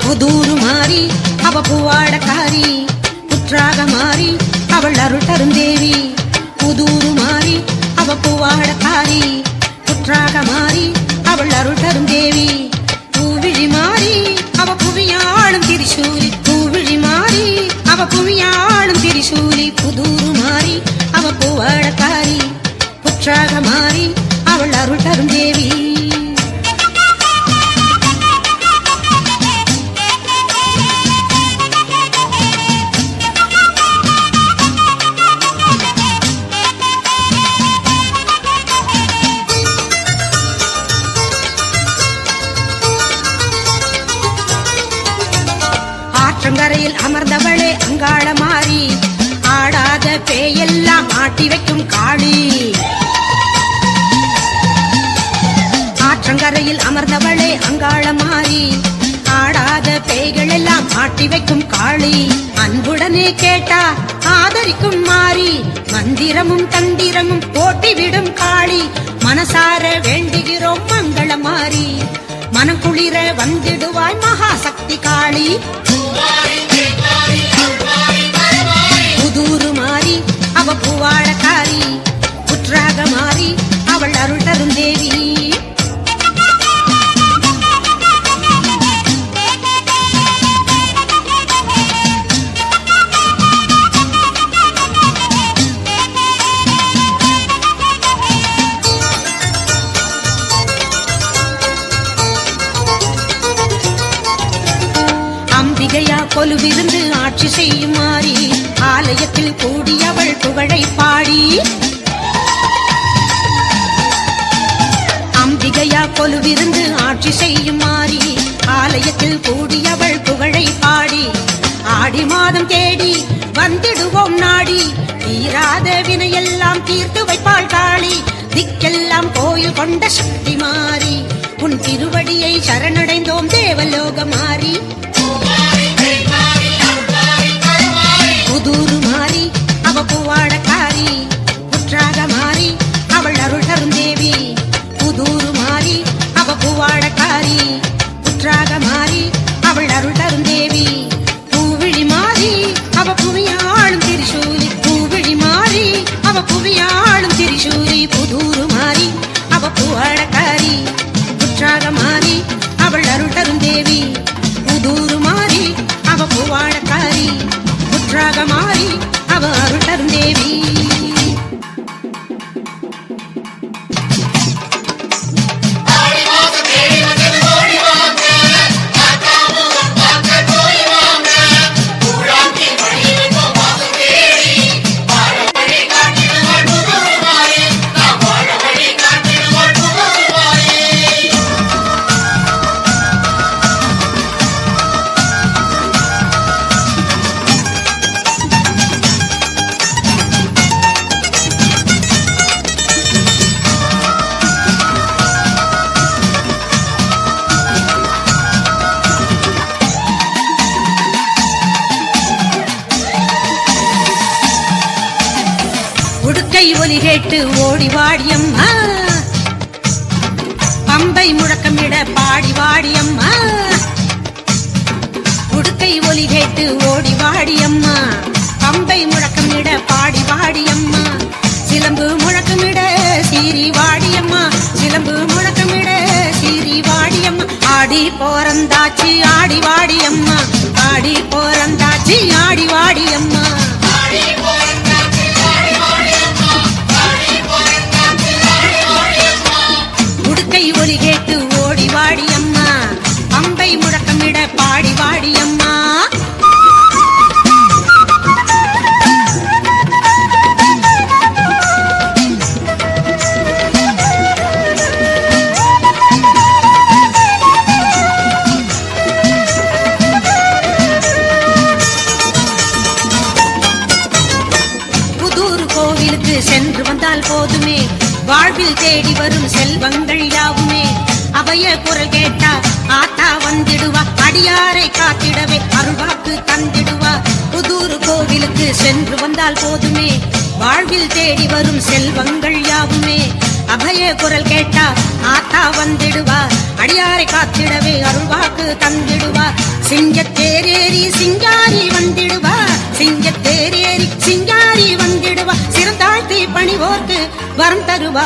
புதூரு மாறி அவ பூவாடக்காரி, புற்றாக மாறி அவள் அருள் தரும் தேவி. புதூரு மாறி அவ பூவாடக்காரி, புற்றாக மாறி அவள் அருள் தரும் தேவி. பூவிழி மாறி அவ புவியாளும் திரிசூலி, பூவிழி மாறி அவ புவியாளும் திரிசூலி. புதூரு மாறி அவ பூவாடக்காரி, புற்றாக மாறி அவள் அருள் தரும் தேவி. ஆற்றங்கரையில் அமர்ந்தவளே அங்காள மாறி, ஆடாத பேயெல்லாம் ஆட்டி வைக்கும் காளி. ஆற்றங்கரையில் அமர்ந்தவளே அங்காள மாறி, ஆடாத பேய்கள் எல்லாம் ஆட்டி வைக்கும் காளி. அன்புடனே கேட்டா ஆதரிக்கும் மாறி, மந்திரமும் தந்திரமும் போட்டிவிடும் காளி. மனசார வேண்டுகிறோம் மங்கள மாறி, மனக்குளிர வந்திடுவாய் மகாசக்தி காளி. புதூரு மாறி அவ பூவாடக்காரி, புற்றாக மாறி அவள் அருள் தரும் தேவி. அம்பிகையா கொலுவிருந்து ஆட்சி செய்யும் மாறி, ஆலயத்தில் கூடியவள் புகழை பாடி. அம்பிகையா கொலுவிருந்து ஆட்சி செய்யும் மாறி, ஆலயத்தில் கூடியவள் புகழை பாடி. ஆடி மாதம் தேடி வந்திடுவோம் நாடி, தீராத வினையெல்லாம் தீர்த்து வைப்பாள் காளி. திக்கெல்லாம் கோயில் கொண்ட சக்தி மாறி, உன் திருவடியை சரணடைந்தோம் தேவலோக மாறி. புதூரு மாறி அவ பூவாடக்காரி, புற்றாக மாறி அவள் அருள் தரும் தேவி. புதூரு மாறி அவ பூவாடக்காரி, புற்றாக மாறி அவள் அருள் தரும் தேவி. பூவிழி மாறி அவ புவியாளும் திரிசூலி, பூவிழி மாறி அவ புவியாளும் திரிசூலி. புதூரு மாறி அவ பூவாடக்காரி, புற்றாக மாறி அவள் அருள் தரும் தேவி. புதூரு மாறி அவ பூவாடக்காரி, புற்றாக மாறி அவ அருள் தரும் தேவி. உடுக்கை ஒலி கேட்டு ஓடி வாடியம்மா, பம்பை முழக்கமிட பாடி வாடியம்மா. உடுக்கை ஒலி கேட்டு ஓடி வாடியம்மா, பம்பை முழக்கமிட பாடி வாடியம்மா. சிலம்பு முழக்கமிட சீரி வாடியம்மா, சிலம்பு முழக்கமிட சீரி வாடியம்மா. ஆடி போறந்தாச்சி ஆடி வாடியம்மா, ஆடி போறந்தாச்சி ஆடி வாடியம்மா. உடுக்கை ஒலி கேட்டு ஓடி வாடியம்மா, பம்பை முழக்கமிட பாடி வாடியம்மா. புதூர் கோவிலுக்கு சென்று வந்தால் போதுமே, வாழ்வில் தேடி வரும் செல்வங்கள் யாவுமே. அபய குரல் கேட்டா ஆத்தா வந்திடுவா, அடியாரை காத்திடவே அருள்வாக்கு தந்திடுவா. புதூர் கோவிலுக்கு சென்று வந்தால் போதுமே, வாழ்வில் தேடி வரும் செல்வங்கள் யாவுமே. அபய குரல் கேட்டா ஆத்தா வந்திடுவா, அடியாரை காத்திடவே அருள்வா வாக்கு தந்திடுவார். சிங்கத்தேரேறி சிங்காரி வந்திடுவார், சிங்கத்தேரேறி சிங்காரி வந்திடுவார். சிறந்தாழ்த்தி பணிவோர்க்கு வரம் தருவார்.